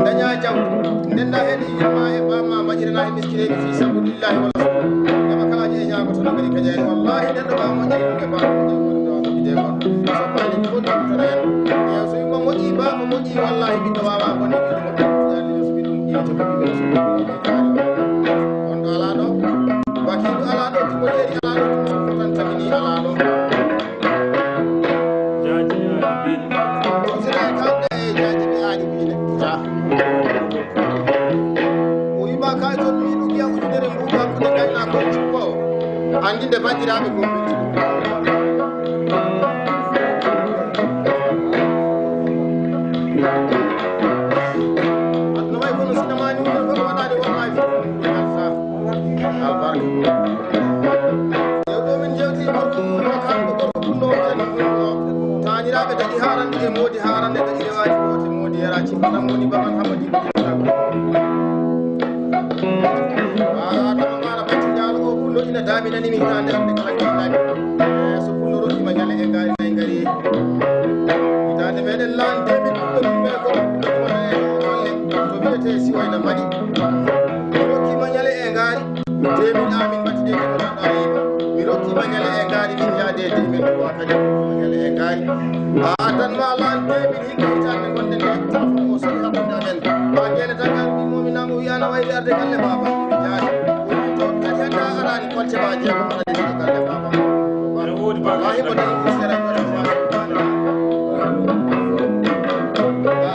daña jaw ndenda hen yimma e bamma majirana e miskineɓe fi sabilillahi wa rasul dama kala je jago to ngari kajani wallahi neddo ba mo jiri ke ba mo de ko so bani ko to tan e so mo moji ba mo moji wallahi bi do wawa ko ni ko dali so bi dum je to bi so on do ala do baki do ala do ko leri ala do tan tamini ala do jaji bi sira kan de jaji bi ali bi ja o yima ka to mi du ya woni dere mu ka ko de na ko ko andi de bandirabe ko taaniraaɓe dañi haarande e moodi haarande dañi rewaaji goote moodi yaraci kanam woni baman hamadi adama mara batti jaalo o pullo ina daaminanimi hitaande hande kala kiilaami so pullo rokkima ñale e ngaari nayi ngari hitaande meɗen laande min ɗuɗɗomiɓe ko ɗuɗɗoɗumana e golle to wiyete siwayna mbaɗi mi rokkima ñale e ngaari temin amin batti de ko ɗaɗɗo yiima mi rokkima ñale e ngaari min yaade demin ko kadi ñale e ngaari tan ma laande min hikka hitaande gonɗen nde o sori hakkude amen ma gele tan kan mimomi namo wiyana wayde arde galle baba jaati woni to kadi hannda arani kolce ma jeego aɗa ɗiɗo galle baba ma heɓo de sera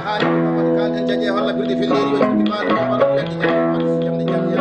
haali mamadi kalden jaƴe holla birɗe felleri woni mi maɗo babaɗo leddi jamde jamya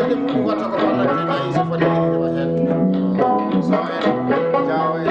de mu wata ko wala te ay so fa de wa hen so en jawe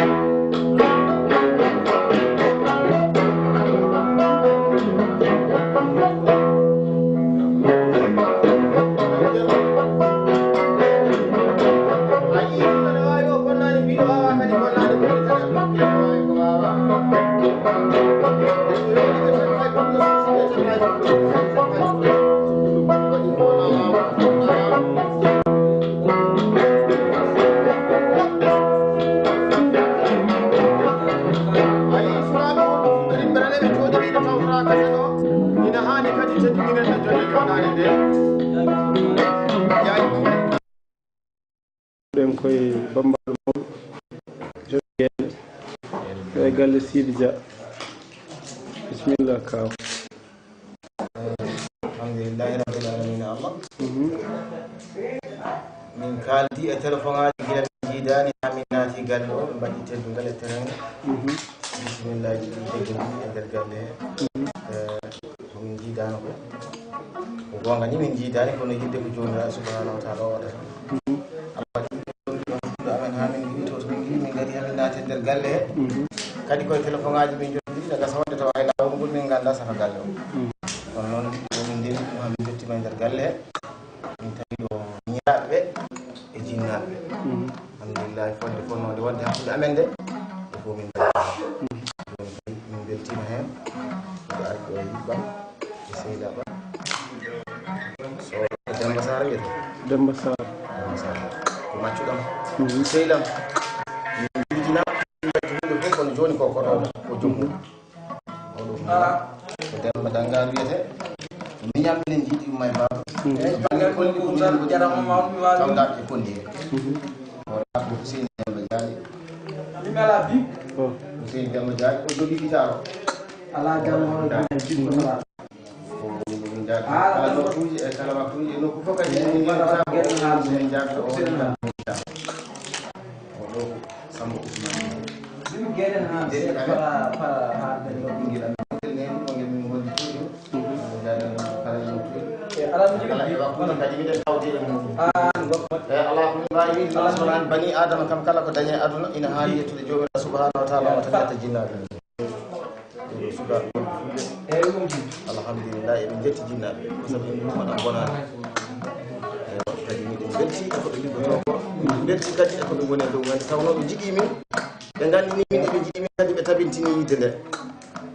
den koye bambaɗo mawɗo jogueɗe e galle Sidi Dia bisimilla kaw. Alhamdulillahi rabbil alamin. Allah min kaldi e téléphone aji guila jiidani ha min naati galle o ɓe mbaɗi teddugal e terrain bisimillaji ɗi jegguɗi e nder galle he min jiidano ko gonga ni min jiidani kono yidde ko jomiraɗo subhanahu wa taala o waɗata amen ha min giwi to min giwi min gari hamin naati e nder galle he kadi koye téléphone aji min joɗɗi daga sawde tawa e lawol ngol min ganda saka galle o kono noon min ndeni ɗum ha min jottima e nder galle he min tawi ɗo ñaaɓe ɓe e jinnaɓe alhamdulillahi fonde fonnode wadde hakkude amen nde e fof min min beltima hen ɗo ari ɗo yiɓɓam e seyda ba so Demba Sara wiyete Demba Sara ko maccuɗam seydam min jijina hunde fof kono joni ko koɗo ko jommu oɗo ko Demba Dangar wiyete miñam minen jiiɗi ɗum may baba kamdaɓe e konndi wala ko Hussein Demba Dialy Hussein Demba Dialy o dogi gitaro ala jammo kala nokkuji e kala waktuji e nokku fof kadi min jaaɓe o oɗo Samba Ousmane min gondi kala e waktuji kadi miɗen tawde e mum e ala ko min mbawi wiide Allah sonani bani adama kam kala ko dañe aduna ina haali yettude jomiraɗo subhanahu wa taala wata yetta jinnaɓe sukaɓe alhamdulillah eɓe jetti jinnaɓe sabu en ɗumaɗa bonani kadi miɗen belti ekoɓe liggoto ko min belti kadi ekoɓe goni e dow gandi tawno ɓe jigui min ɓe gandini min eɓe jigui min kadi ɓe tabintini yidde nde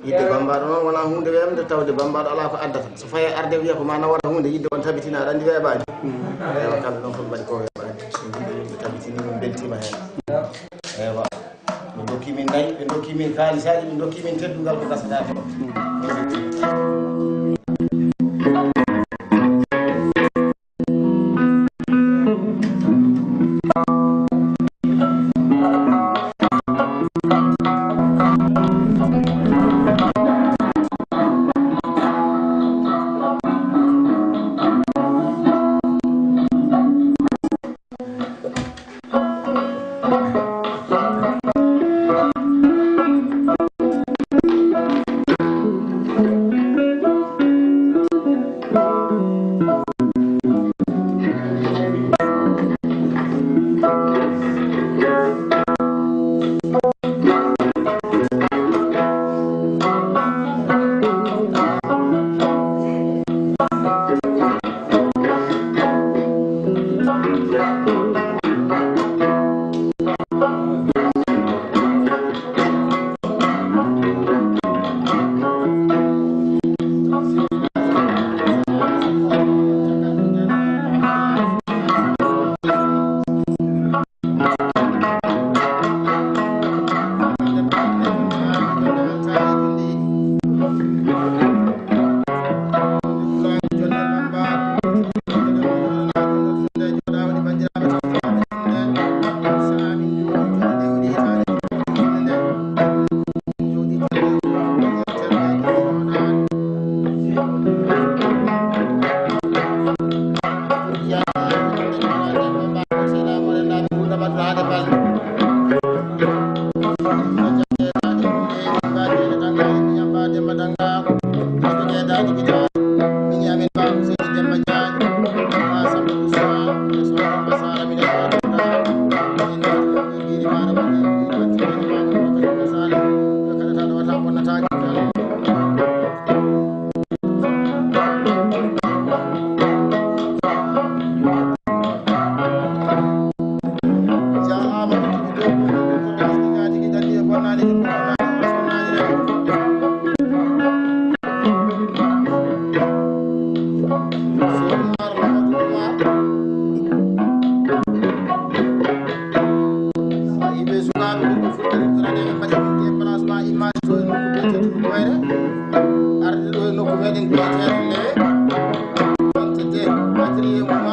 yidde bambaɗo noon wona hunde wemde tawde bambaɗo ala ko addata so faye arde wiya ko ma nawata hunde yidde on tabitina aɗa andi weeɓani ewa kamɓe ɗon koɓe mbaɗi ko weeɓani ɓe tabitini min beltima hen ewa ɓe dokki min nayi ɓe dokki min kalisaji ɓe dokki min teddugal ko gasatake Albarka.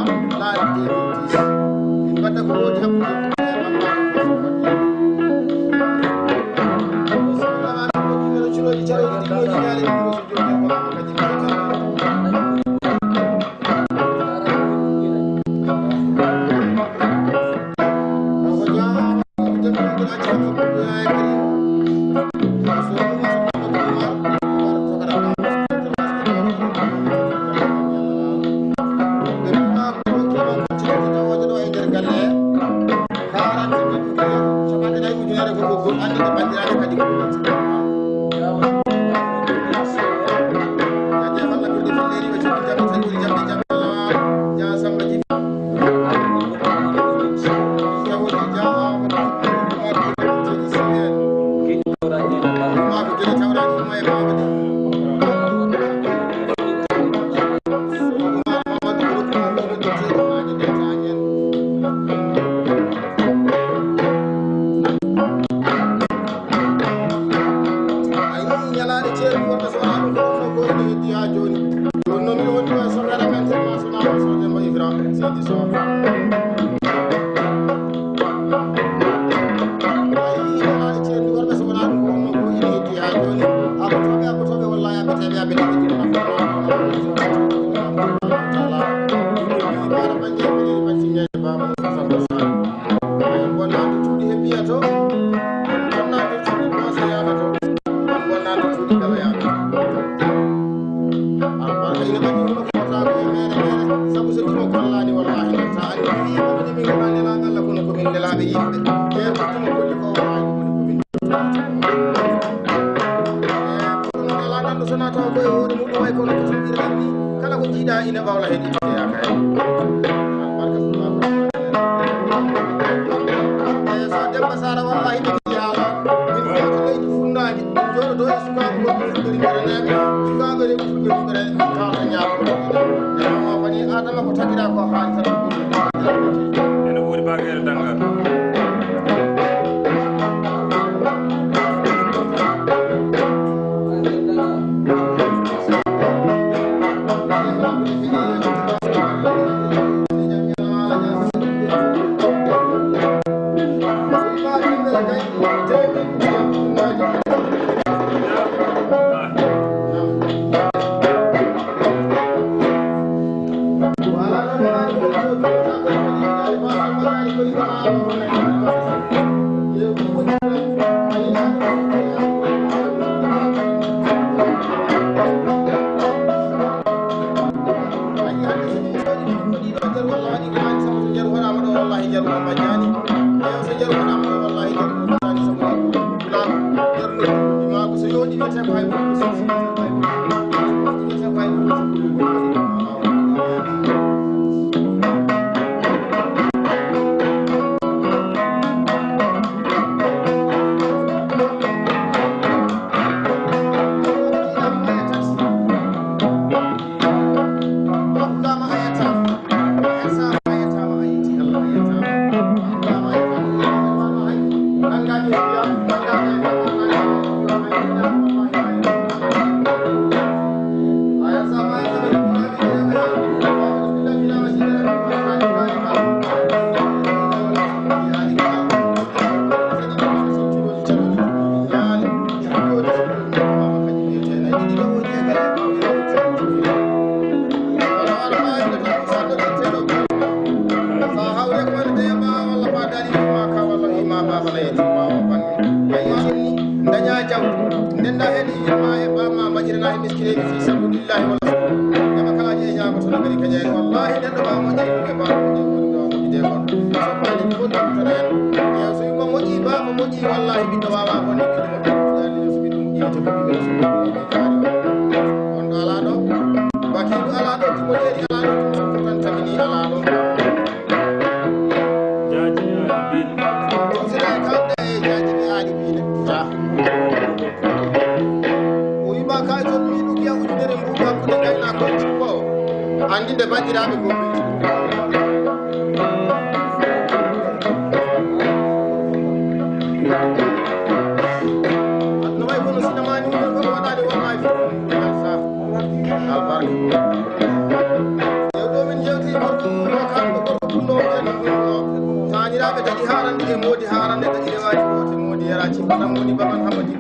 kadi harande e modi harande kadi rewaji wote modi yaraci fana modi baban hamadi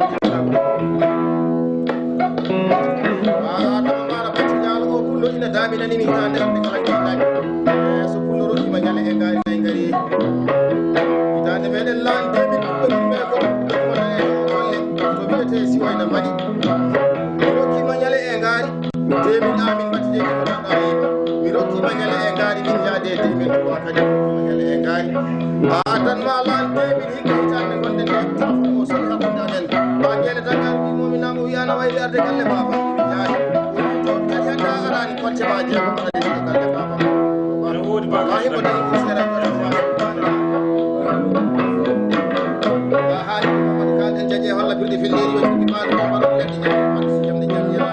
adama mara bacci jalo o kullo ina daminani min hande rabbi kala kilaji so kullo rokki ma nyale e ngari nay ngari hitande meɗen lande min ɗum me ko wona e golle to biyete si wayna mbaɗi mi rokki ma nyale e ngari demin amin batti jeeki ko tan ayima mi rokki ma nyale e ngari min yaade demin ko kadi ma nyale e ngari tan ma lande min hikka hitande gonde nde telefon o so hakkunde amen ma gele tagal mi mominamo wiyana wayli arde galle baba yaani to kadi handa arani kolce ma jeego ko adi galle baba no wodi ba ha himo tan sera haali mamadu kalden jaje holla birɗi filliri yo jogi maɗo mamadu leddi jamde jamira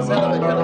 sala be kana